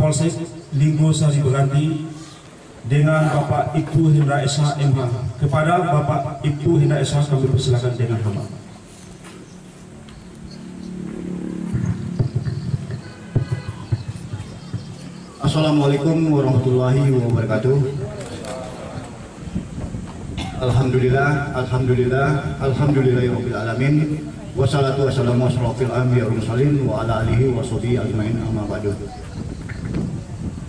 Kapolsek Linggo Sari Berganti dengan Bapak Ibtu Hendra Esa MH. Kepada Bapak Ibtu Hendra Esa kami persilakan dengan hormat. Assalamualaikum warahmatullahi wabarakatuh. Alhamdulillahirabbil alamin. Wassalatu wassalamu asyrafil anbiya'i wal mursalin wa ala alihi washabihi ajmain amma ba'du.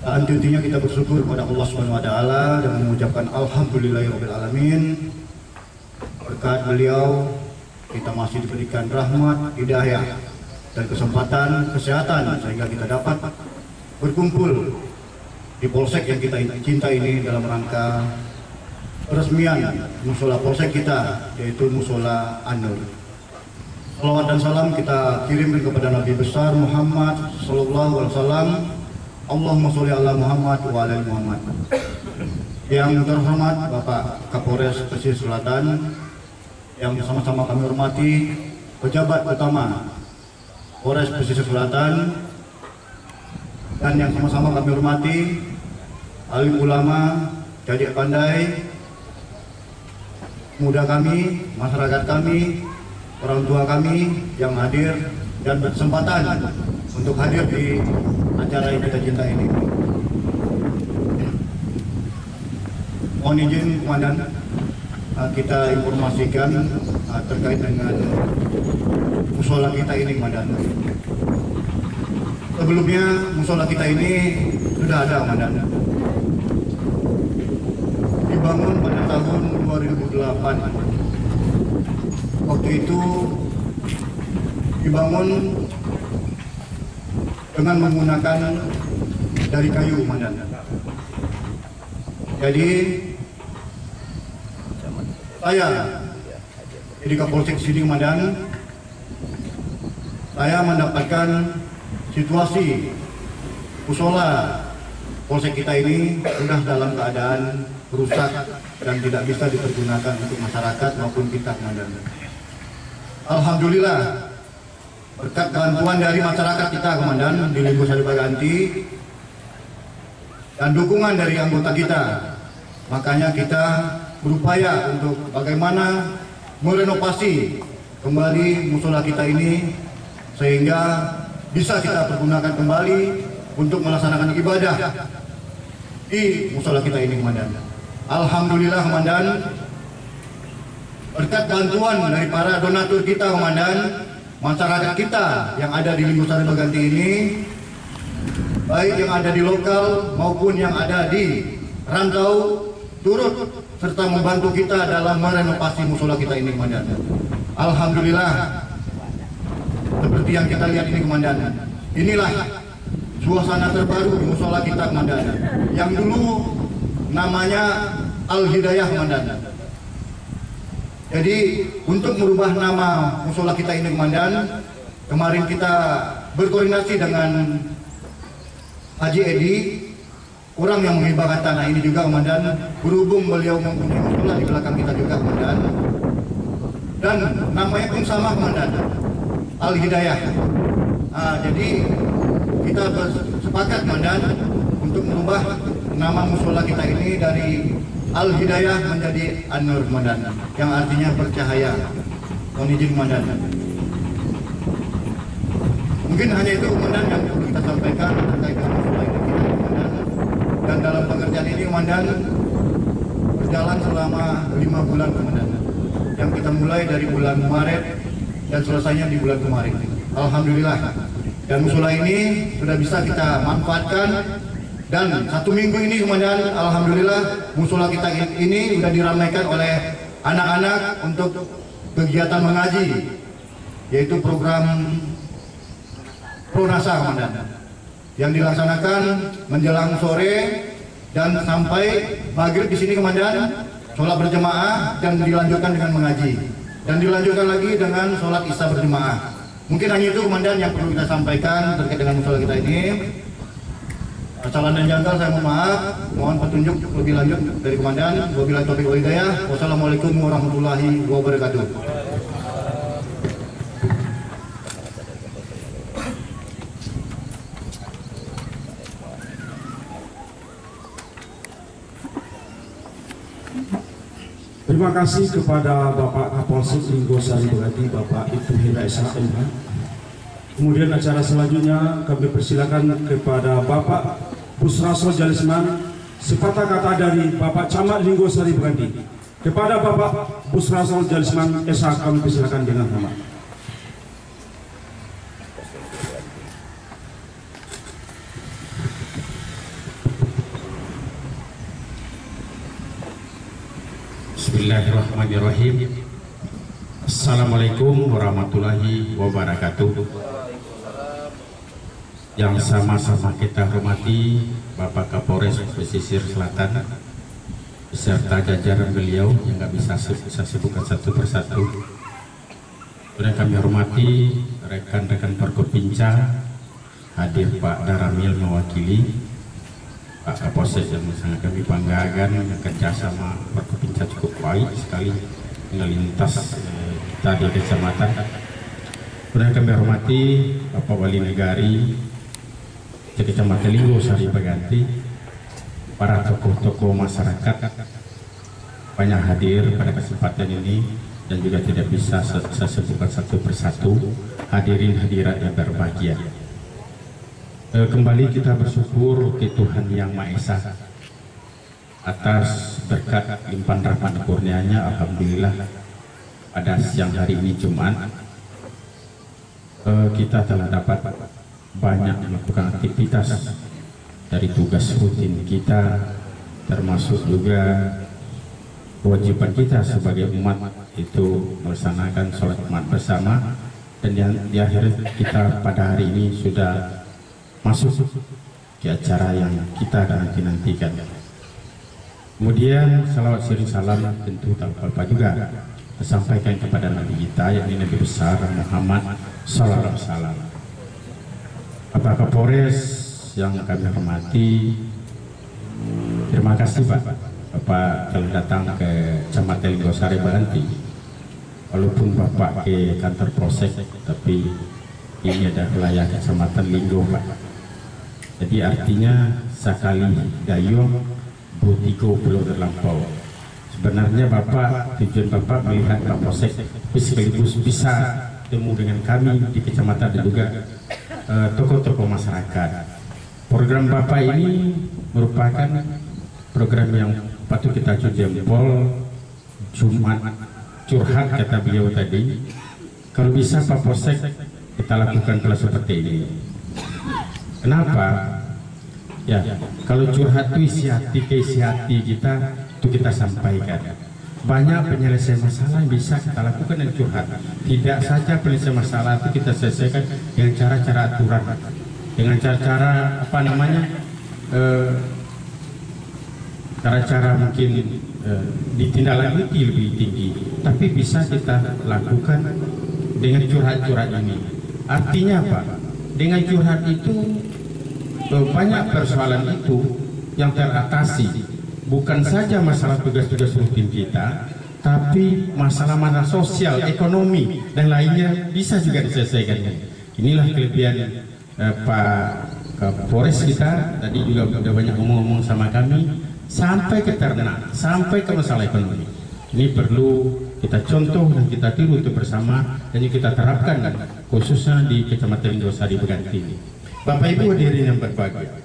Intinya kita bersyukur kepada Allah Subhanahu wa taala dan mengucapkan alhamdulillahirabbil alamin. Berkat beliau kita masih diberikan rahmat, hidayah dan kesempatan kesehatan sehingga kita dapat berkumpul di polsek yang kita cinta ini dalam rangka peresmian musola polsek kita, yaitu Musola An-Nur. Salawat dan salam kita kirimkan kepada Nabi besar Muhammad sallallahu alaihi wasallam. Allahumma sholli ala Muhammad wa ala Muhammad. Yang terhormat Bapak Kapolres Pesisir Selatan, yang sama-sama kami hormati pejabat utama Polres Pesisir Selatan, dan yang sama-sama kami hormati alim ulama, cadik pandai, muda kami, masyarakat kami, orang tua kami yang hadir dan berkesempatan untuk hadir di acara yang kita cinta ini. Mohon izin Komandan, kita informasikan terkait dengan musola kita ini, Komandan. Sebelumnya musola kita ini sudah ada, Komandan. Dibangun pada tahun 2008. Waktu itu dibangun dengan menggunakan dari kayu, Komandan. Jadi saya di Kapolsek sini, Komandan, saya mendapatkan situasi musola polsek kita ini sudah dalam keadaan rusak dan tidak bisa dipergunakan untuk masyarakat maupun kita, Komandan. Alhamdulillah, berkat bantuan dari masyarakat kita, Komandan, di Linggo Sari Berganti dan dukungan dari anggota kita, makanya kita berupaya untuk bagaimana merenovasi kembali musola kita ini sehingga bisa kita pergunakan kembali untuk melaksanakan ibadah di musola kita ini, Komandan. Alhamdulillah, Komandan, berkat bantuan dari para donatur kita, Komandan, masyarakat kita yang ada di Linggo Sari Berganti ini, baik yang ada di lokal maupun yang ada di rantau, turut serta membantu kita dalam merenovasi musola kita ini, Komandan. Alhamdulillah, seperti yang kita lihat ini, Komandan, inilah suasana terbaru di musola kita, Komandan, yang dulu namanya Al-Hidayah, Komandan. Jadi untuk merubah nama musola kita ini, Komandan, kemarin kita berkoordinasi dengan Haji Edi, orang yang menghibahkan tanah ini juga, Komandan. Berhubung beliau mempunyai musola di belakang kita juga, Komandan, dan namanya pun sama, Komandan, Al-Hidayah. Jadi kita sepakat, Komandan, untuk merubah nama musola kita ini dari Al-Hidayah menjadi An-Nur, Komandan, yang artinya bercahaya. Mohon izin, Komandan. Mungkin hanya itu, Komandan, yang perlu kita sampaikan terkait dengan musola ini, Komandan. Dan dalam pengerjaan ini, Komandan, berjalan selama 5 bulan, Komandan, yang kita mulai dari bulan Maret dan selesainya di bulan kemarin. Alhamdulillah. Dan musola ini sudah bisa kita manfaatkan. Dan 1 minggu ini, Komandan, alhamdulillah musola kita ini sudah diramaikan oleh anak-anak untuk kegiatan mengaji, yaitu program Pronasa, Komandan, yang dilaksanakan menjelang sore dan sampai maghrib di sini, Komandan, sholat berjemaah dan dilanjutkan dengan mengaji dan dilanjutkan lagi dengan sholat isya berjemaah. Mungkin hanya itu, Komandan, yang perlu kita sampaikan terkait dengan musola kita ini. Kesalahan dan janggal saya mohon maaf, mohon petunjuk lebih lanjut dari Komandan. Wabillahi taufiq wal hidayah. Wassalamualaikum warahmatullahi wabarakatuh. Terima kasih kepada Bapak Kapolsek Linggo Sari Bekati, Bapak Ibtu Hendra SH MH. Kemudian acara selanjutnya kami persilakan kepada Bapak Busraso Jalisman, sepatah kata dari Bapak Camat Linggo Sari Bekati. Kepada Bapak Busraso Jalisman SH kami persilakan dengan hormat. Bismillahirrahmanirrahim. Assalamualaikum warahmatullahi wabarakatuh. Yang sama-sama kita hormati Bapak Kapolres Pesisir Selatan beserta jajaran beliau yang nggak bisa saya sebutkan satu persatu. Kemudian kami hormati rekan-rekan Forkopimda, hadir Pak Daramil mewakili Pak Kapolsek yang sangat kami banggakan, yang kerjasama Forkopimda cukup baik sekali melintas kita di kecamatan. Kemudian kami hormati Bapak Wali Negari Kecamatan Linggo Sari Bekati, para tokoh-tokoh masyarakat banyak hadir pada kesempatan ini dan juga tidak bisa saya sebutkan satu persatu. Hadirin hadirat yang berbahagia. Kembali kita bersyukur ke Tuhan Yang Maha Esa atas berkat limpahan rahmat kurnianya. Alhamdulillah pada siang hari ini Jumat kita telah dapat banyak melakukan aktivitas dari tugas rutin kita, termasuk juga kewajiban kita sebagai umat itu melaksanakan sholat Jumat bersama, dan di akhir kita pada hari ini sudah masuk ke acara yang kita nanti-nantikan. Kemudian salawat sering salam tentu tak lupa juga disampaikan kepada Nabi kita, yakni Nabi besar Muhammad sallallahu alaihi wasallam. Bapak Kapolres yang kami hormati, terima kasih Pak Bapak telah datang ke Kecamatan Linggo Sari Bekati. Walaupun Bapak ke kantor Polsek, tapi ini adalah wilayah Kecamatan Linggo Pak. Jadi artinya sekali dayung butigo belum terlampau. Sebenarnya Bapak, tujuan Bapak melihat Pak Polsek sekaligus bisa temu dengan kami di kecamatan dan juga tokoh-tokoh masyarakat. Program Bapak ini merupakan program yang patut kita jempol. Jumat curhat kata beliau tadi. Kalau bisa Pak Polsek kita lakukan kelas seperti ini. Kenapa? Ya, kalau curhat itu isi hati ke isi hati kita, itu kita sampaikan. Banyak penyelesaian masalah yang bisa kita lakukan dengan curhat. Tidak saja penyelesaian masalah itu kita selesaikan dengan cara-cara aturan, dengan cara-cara apa namanya, cara-cara mungkin ditindaklanjuti lebih tinggi. Tapi bisa kita lakukan dengan curhat-curhat ini. Artinya apa? Dengan curhat itu banyak persoalan itu yang teratasi, bukan saja masalah tugas-tugas rutin kita, tapi masalah-masalah sosial, ekonomi dan lainnya bisa juga diselesaikan. Inilah kelebihan Pak Kapolres kita tadi juga sudah banyak ngomong-ngomong sama kami, sampai ke ternak, sampai ke masalah ekonomi. Ini perlu kita contoh dan kita tiru untuk bersama, dan kita terapkan khususnya di Kecamatan Linggo Sari Bekati ini. Bapak Ibu hadirin yang berbahagia,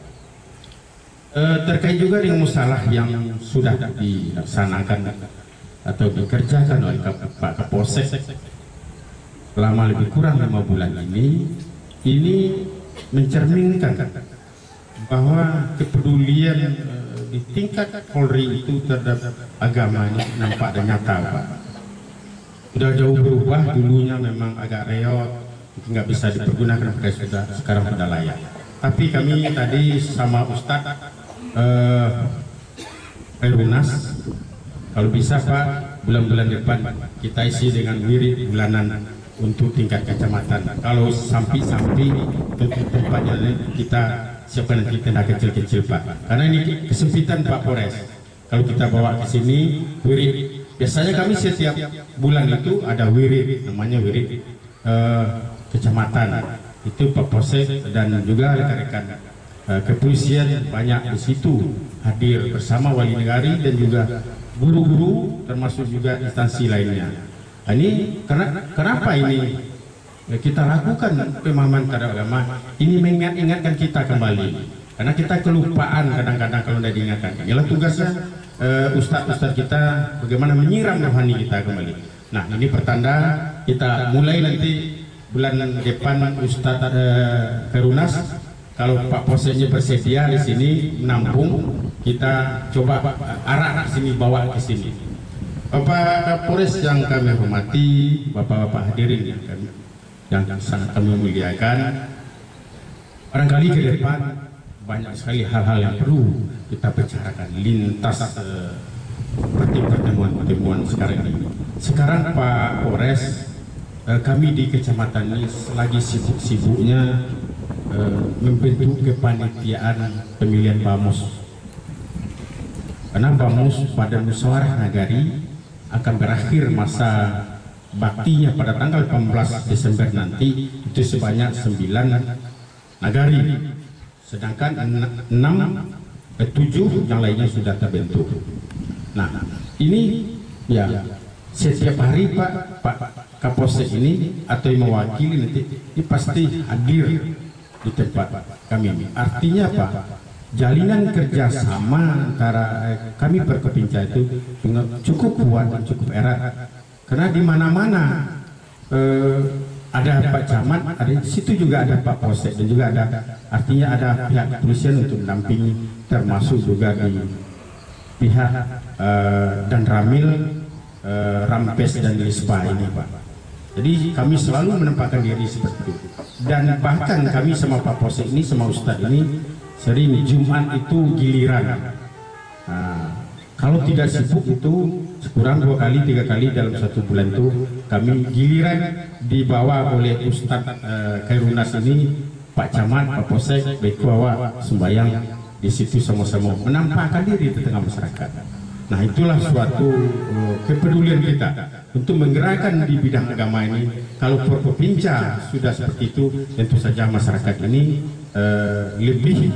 terkait juga dengan masalah yang sudah dilaksanakan atau dikerjakan oleh Pak Kapolsek selama lebih kurang 5 bulan ini mencerminkan bahwa kepedulian di tingkat Polri itu terhadap agama ini nampak dan nyata, Pak. Sudah jauh berubah, dulunya memang agak reot, nggak bisa dipergunakan, sekarang sudah layak. Tapi kami tadi sama Ustadz Runas, kalau bisa Pak, bulan-bulan depan kita isi dengan wirid bulanan untuk tingkat kecamatan. Kalau sampai-sampai tempatnya kita siapkan nanti tenda kecil-kecil Pak, karena ini kesempitan Pak Polres. Kalau kita bawa ke sini wirid, biasanya kami setiap bulan itu ada wirid, namanya wirid kecamatan. Itu Pak Polsek dan juga rekan-rekan kepolisian banyak di situ hadir bersama wali negari dan juga guru-guru termasuk juga instansi lainnya. Nah, ini kenapa ini kita lakukan pemahaman terhadap agama ini mengingatkan kita kembali, karena kita kelupaan kadang-kadang kalau tidak diingatkan. Inilah tugasnya ustadz-ustadz kita, bagaimana menyiram rohani kita kembali. Nah, ini pertanda kita mulai nanti bulan depan Ustadz Kerunas, kalau Pak Poseknya bersedia di sini menampung, kita coba arah sini, bawa ke sini. Bapak Kapolres yang kami hormati, bapak-bapak hadirin yang sangat kami muliakan, barangkali ke depan banyak sekali hal-hal yang perlu kita bicarakan lintas seperti pertemuan sekarang ini. Sekarang Pak Polres, kami di kecamatan ini lagi sibuk-sibuknya membentuk kepanitiaan pemilihan Bamus. Karena Bamus pada musyawarah nagari akan berakhir masa baktinya pada tanggal 18 Desember nanti, itu sebanyak 9 nagari, sedangkan 7 yang lainnya sudah terbentuk. Nah, ini ya setiap hari Pak Kapolsek ini atau yang mewakili nanti ini pasti hadir di tempat kami. Artinya apa? Jalinan kerjasama antara kami Perkopimda itu cukup kuat dan cukup erat, karena di mana-mana ada Pak Camat, ada di situ juga ada Pak Polsek, dan juga ada, artinya ada pihak kepolisian untuk mendampingi, termasuk juga di pihak dan Ramil, Rampes dan Lispa ini Pak. Jadi kami selalu menempatkan diri seperti itu, dan bahkan kami sama Pak Polsek ini, sama Ustadz ini sering Jumat itu giliran. Nah, kalau tidak sibuk itu kurang 2 kali 3 kali dalam 1 bulan itu kami giliran dibawa oleh Ustadz Khairunas ini, Pak Camat, Pak Polsek, bawa sembahyang di situ sama-sama menampakkan diri di tengah masyarakat. Nah, itulah suatu kepedulian kita untuk menggerakkan di bidang agama ini. Kalau Forkopimda sudah seperti itu, tentu saja masyarakat ini lebih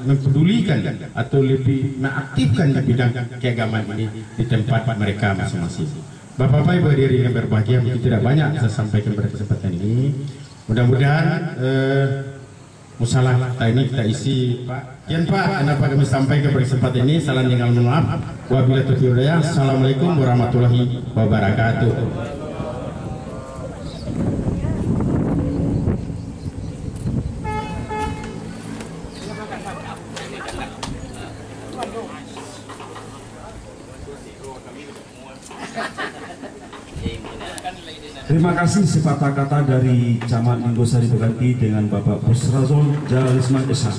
mempedulikan atau lebih mengaktifkan di bidang keagamaan ini di tempat mereka masing-masing. Bapak-bapak Ibu hadirin yang berbahagia, tidak banyak saya sampaikan pada kesempatan ini. Mudah-mudahan musalah kita ini kita isi Pak. Kian Pak, kenapa kami sampaikan pada kesempatan ini. Salam dengan maaf. Wabillahi taufiq wal hidayah. Assalamualaikum warahmatullahi wabarakatuh. Terima kasih sepatah kata dari Camat Linggosari Beganti dengan Bapak Busrazol Jalisman Esa.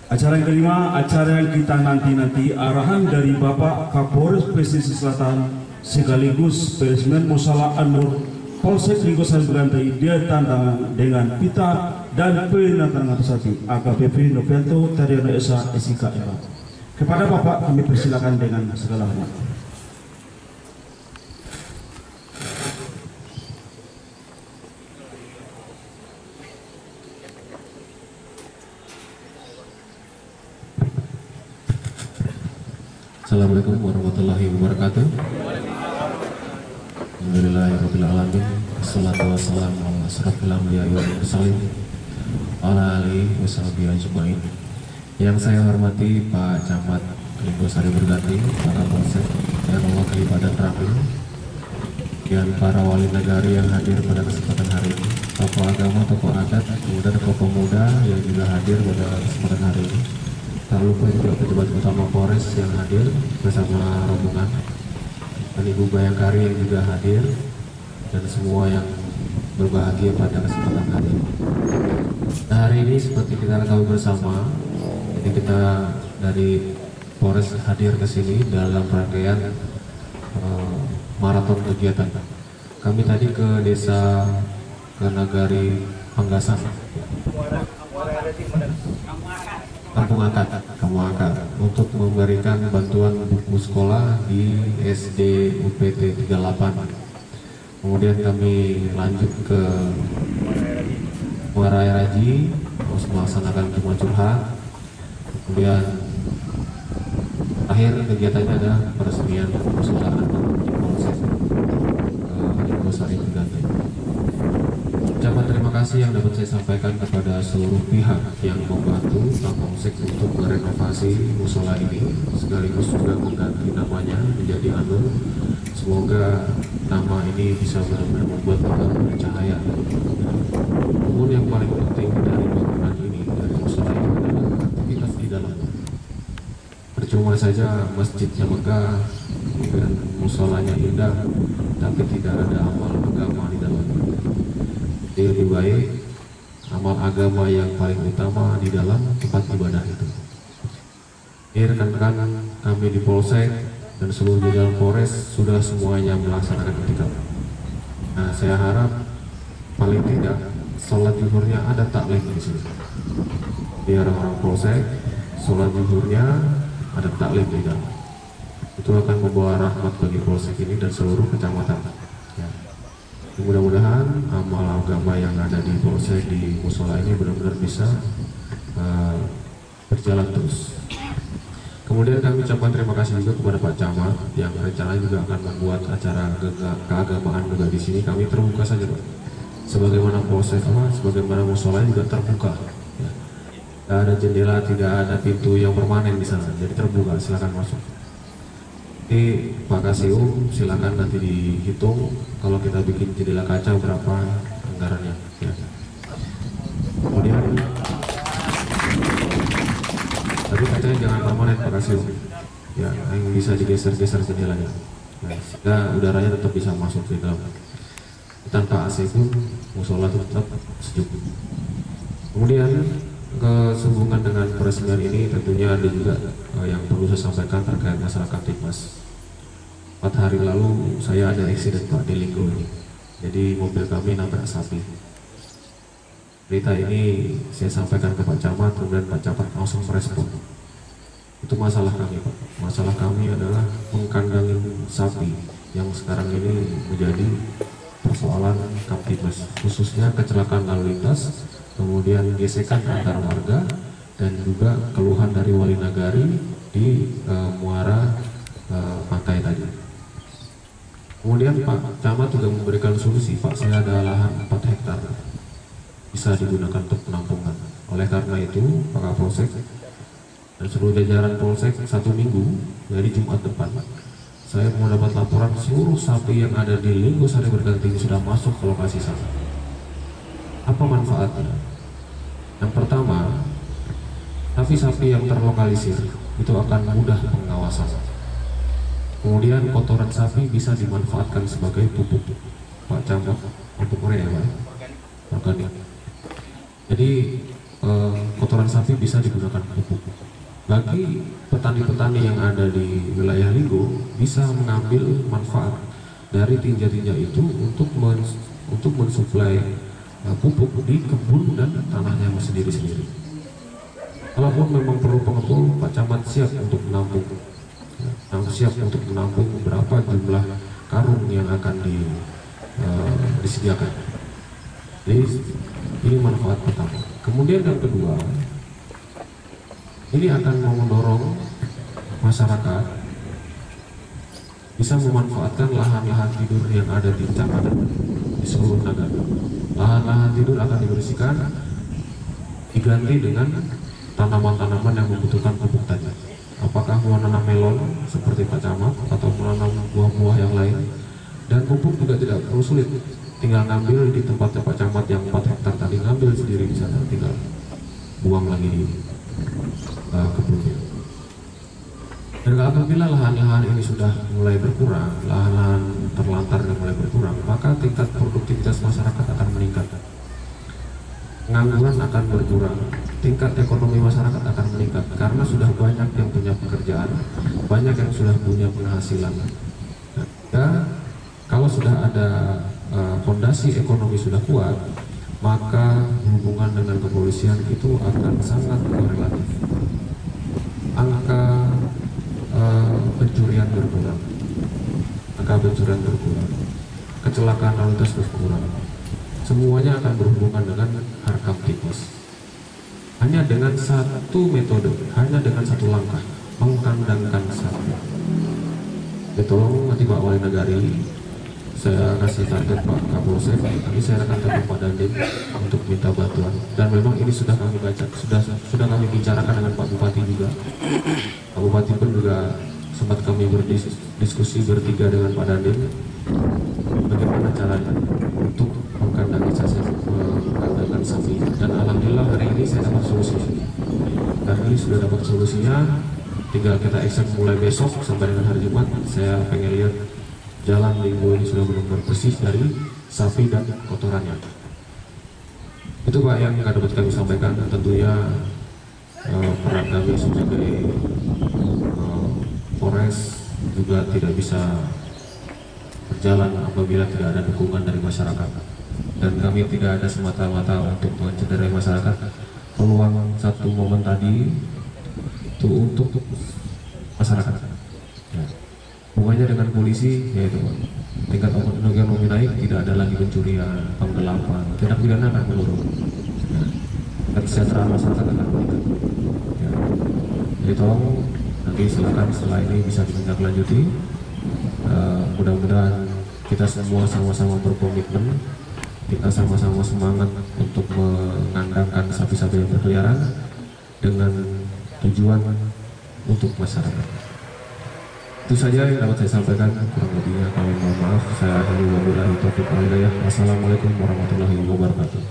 Acara yang kelima, acara yang kita nanti arahan dari Bapak Kapolres Pesisir Selatan sekaligus Presiden Musala Anur Polsek Linggosari Beganti, dia tantangan dengan pita dan penantangan pesati AKBP Novianto Tariana Esa SIK. Kepada Bapak kami persilakan dengan segala hormat. Assalamualaikum warahmatullahi wabarakatuh. Alhamdulillahirabbil alamin. Wassalatu wassalamu ala asrofil anbiya'i wal mursalin ala alihi washabihi ajmain. Yang saya hormati Pak Camat Linggosari Beganti, para Polsek yang mewakili Badan Ramil, dan para wali negara yang hadir pada kesempatan hari ini, tokoh agama, tokoh adat, kemudian tokoh pemuda yang juga hadir pada kesempatan hari ini. Tak lupa juga pejabat utama Polres yang hadir bersama rombongan, dan Ibu Bayangkari yang juga hadir, dan semua yang berbahagia pada kesempatan hari ini. Nah, hari ini seperti kita ketahui bersama, ini kita dari Polres hadir ke sini dalam rangkaian maraton kegiatan. Kami tadi ke desa ke Nagari Panggasan, Kampung Angkat untuk memberikan bantuan buku sekolah di SD UPT 38. Kemudian kami lanjut ke Muara Raji untuk melaksanakan Jumat Curhat. Kemudian terakhir kegiatannya adalah peresmian musola di Polsek Linggo-Sari Berganti. Ucapan terima kasih yang dapat saya sampaikan kepada seluruh pihak yang membantu Kapolsek untuk merenovasi musola ini, sekaligus juga mengganti namanya menjadi Anur. Semoga nama ini bisa benar-benar membuat kita bercahaya. Namun yang paling penting dari bangunan ini, dari musola ini adalah aktivitas di dalam. Percuma saja masjidnya megah dan musolanya indah, tapi tidak ada amal agama di dalamnya. Jadi lebih baik amal agama yang paling utama di dalam tempat ibadah itu. Ini rekan-rekan kami di Polsek dan seluruh jajaran Polres sudah semuanya melaksanakan itikaf. Nah, saya harap paling tidak sholat zuhurnya ada taklim di sini. Biar orang Polsek sholat zuhurnya ada taklim di dalam. Itu akan membawa rahmat bagi Polsek ini dan seluruh kecamatan. Ya. Mudah-mudahan amal agama yang ada di Polsek di musola ini benar-benar bisa berjalan terus. Kemudian kami ucapkan terima kasih juga kepada Pak Camat yang rencananya juga akan membuat acara keagamaan juga di sini. Kami terbuka saja, Pak. Sebagaimana Polsek sebagaimana musola juga terbuka. Ya. Tidak ada jendela, tidak ada pintu yang permanen di sana. Jadi terbuka, silakan masuk. Pak Kasium, silakan nanti dihitung kalau kita bikin jendela kaca berapa anggarannya. Ya. Kemudian tapi kacanya jangan permanen Pak Kasium, ya, yang bisa digeser-geser jendelanya, ya, sehingga udaranya tetap bisa masuk ke dalam. Tanpa AC pun musola itu tetap sejuk. Kemudian kesehubungan dengan peresmian ini tentunya ada juga yang perlu saya sampaikan terkait masyarakat Tikmas. 4 hari lalu saya ada eksiden Pak di Linggo ini. Jadi mobil kami nabrak sapi. Berita ini saya sampaikan ke Pak Camat, kemudian Pak Camat langsung merespon. Itu masalah kami, Pak. Masalah kami adalah mengkandangin sapi yang sekarang ini menjadi persoalan Kaptibmas, khususnya kecelakaan lalu lintas, kemudian gesekan antar warga, dan juga keluhan dari wali nagari di muara pantai tadi. Kemudian Pak Camat juga memberikan solusi, Pak, saya ada lahan 4 hektar bisa digunakan untuk penampungan. Oleh karena itu, Pak Kapolsek dan seluruh jajaran Polsek 1 minggu, dari Jumat depan, saya mau dapat laporan seluruh sapi yang ada di Linggo-Sari Berganti sudah masuk ke lokasi sana. Apa manfaatnya? Yang pertama, sapi-sapi yang terlokalisir itu akan mudah pengawasan. Kemudian kotoran sapi bisa dimanfaatkan sebagai pupuk. Pak Camat, pupuk urea, Pak, organik. Jadi kotoran sapi bisa digunakan pupuk. Bagi petani-petani yang ada di wilayah Linggo bisa mengambil manfaat dari tinja-tinja itu untuk mensuplai pupuk di kebun dan tanahnya sendiri-sendiri. Kalaupun memang perlu pengepul, Pak Camat siap untuk menampung. Siap untuk menampung berapa jumlah karung yang akan disediakan. Jadi ini manfaat pertama. Kemudian yang kedua, ini akan mendorong masyarakat bisa memanfaatkan lahan-lahan tidur yang ada di kecamatan di seluruh negara. Lahan-lahan tidur akan dibersihkan, diganti dengan tanaman-tanaman yang membutuhkan pupuk tadi. Apakah mau nanam melon seperti Pak Camat atau menanam buah-buah yang lain, dan pupuk juga tidak perlu sulit, tinggal ngambil di tempatnya Pak Camat yang 4 hektar tadi, ngambil sendiri di sana, tinggal buang lagi di kebunnya. Dan apabila lahan-lahan ini sudah mulai berkurang, lahan-lahan terlantar yang mulai berkurang, maka tingkat produktivitas masyarakat akan meningkat, pengangguran akan berkurang, tingkat ekonomi masyarakat akan meningkat karena sudah banyak yang punya pekerjaan, banyak yang sudah punya penghasilan. Dan kalau sudah ada fondasi ekonomi sudah kuat, maka hubungan dengan kepolisian itu akan sangat korelatif. Angka pencurian berkurang, kecelakaan lalu lintas berkurang. Semuanya akan berhubungan dengan Harkam Tikmas. Hanya dengan satu metode, hanya dengan satu langkah, mengkandangkan sapi. Ya tolong nanti Pak Wali Nagari, saya kasih target Pak Kapolsek, nanti saya akan telepon Pak Dandim untuk minta bantuan. Dan memang ini sudah kami baca, sudah kami bicarakan dengan Pak Bupati juga. Pak Bupati pun juga sempat kami berdiskusi bertiga dengan Pak Dandim bagaimana caranya untuk mengkandangkan sapi. Dan alhamdulillah hari ini saya dapat solusi. Hari ini sudah dapat solusinya, tinggal kita action mulai besok sampai dengan hari Jumat. Saya pengen lihat jalan Linggo ini sudah benar-benar bersih dari sapi dan kotorannya. Itu Pak yang dapat kami sampaikan. Tentunya peran kami sebagai Polres juga tidak bisa berjalan apabila tidak ada dukungan dari masyarakat. Dan kami tidak ada semata-mata untuk mencederai masyarakat. Peluang satu momen tadi itu untuk masyarakat. Ya. Hubungannya dengan polisi, yaitu tingkat ekonomi naik, tidak ada lagi pencurian, penggelapan, tindak pidana akan menurun. Ya. Kesejahteraan masyarakat akan meningkat. Ya. Jadi tolong nanti silakan setelah ini bisa ditindaklanjuti. Mudah-mudahan kita semua sama-sama berkomitmen, kita sama-sama semangat untuk mengandangkan sapi-sapi yang berkeliaran dengan tujuan untuk masyarakat. Itu saja yang dapat saya sampaikan, kurang lebihnya kami mohon maaf. Saya akhiri wabillahi taufiq wal hidayah. Wassalamualaikum warahmatullahi wabarakatuh.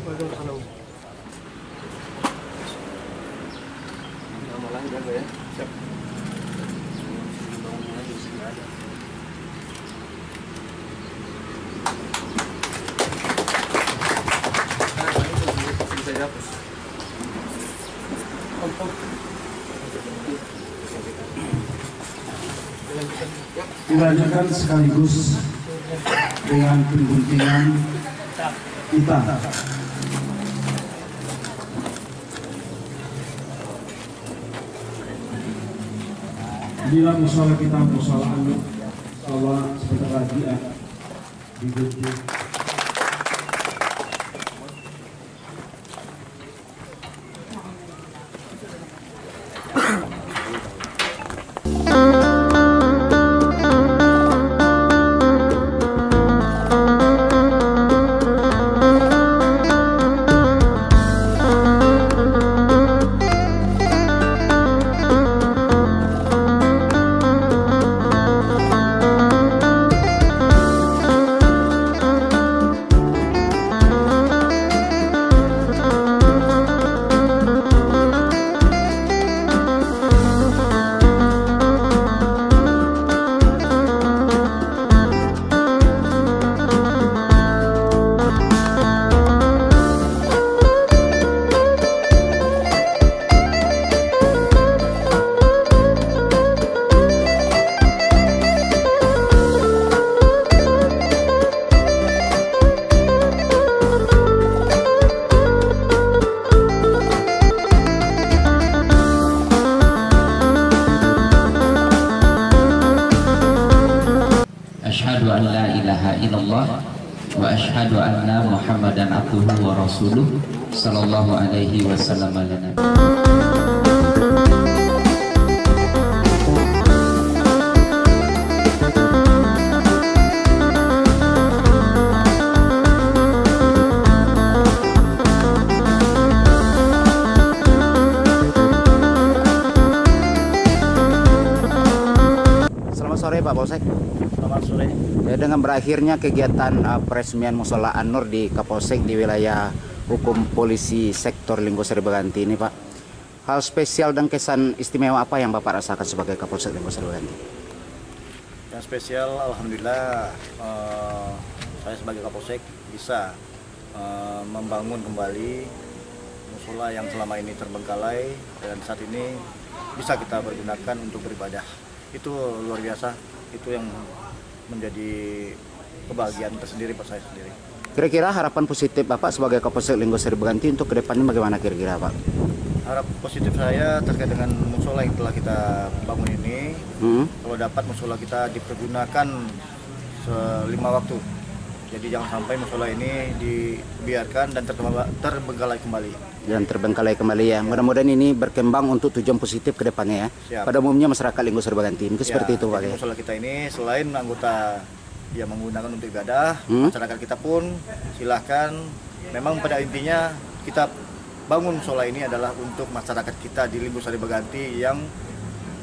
Dilanjutkan sekaligus dengan pengguntingan kita. Bila musola kita musola anu bahwa sebentar lagi digunting. Asyhadu an la ilaha illallah wa asyhadu anna Muhammadan abduhu wa rasuluh sallallahu alaihi wasallam. Selamat sore Pak Polsek. Selamat sore. Ya, dengan berakhirnya kegiatan peresmian Musola An-Nur di Kapolsek di wilayah hukum polisi sektor Linggo Sari Baganti ini Pak, hal spesial dan kesan istimewa apa yang Bapak rasakan sebagai Kapolsek Linggo Sari Baganti? Yang spesial, alhamdulillah saya sebagai Kapolsek bisa membangun kembali musola yang selama ini terbengkalai dan saat ini bisa kita pergunakan untuk beribadah. Itu luar biasa, itu yang menjadi kebahagiaan tersendiri buat saya sendiri. Kira-kira harapan positif Bapak sebagai Kapolsek Linggo Sari Baganti untuk kedepannya bagaimana kira-kira Pak? Harap positif saya terkait dengan musola yang telah kita bangun ini, kalau dapat musola kita dipergunakan 5 waktu, Jadi jangan sampai musola ini dibiarkan dan terbengkalai kembali. Dan terbengkalai kembali ya. Mudah-mudahan ini berkembang untuk tujuan positif ke depannya ya. Siap. Pada umumnya masyarakat Linggo Sari Baganti mungkin seperti itu Pak. Jadi Ya. musola kita ini selain anggota yang menggunakan untuk ibadah, masyarakat kita pun silahkan. Memang pada intinya kita bangun musola ini adalah untuk masyarakat kita di Linggo Sari Baganti yang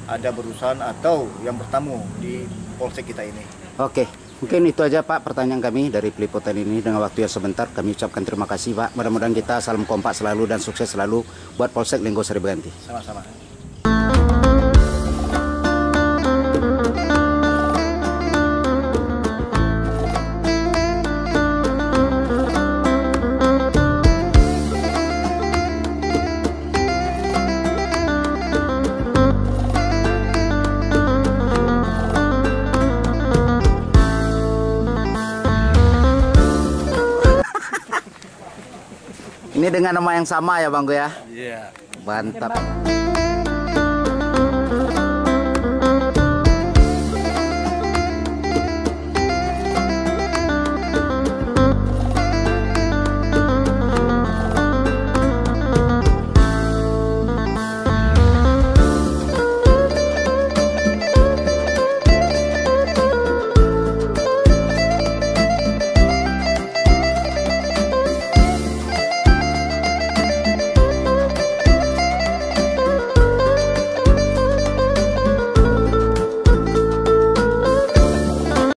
ada berurusan atau yang bertamu di polsek kita ini. Oke, mungkin itu aja Pak pertanyaan kami dari peliputan ini. Dengan waktu yang sebentar kami ucapkan terima kasih Pak. Mudah-mudahan kita salam kompak selalu dan sukses selalu buat Polsek Linggo Sari Baganti. Sama-sama. Ini dengan nama yang sama ya Bang Go ya? Iya. Mantap.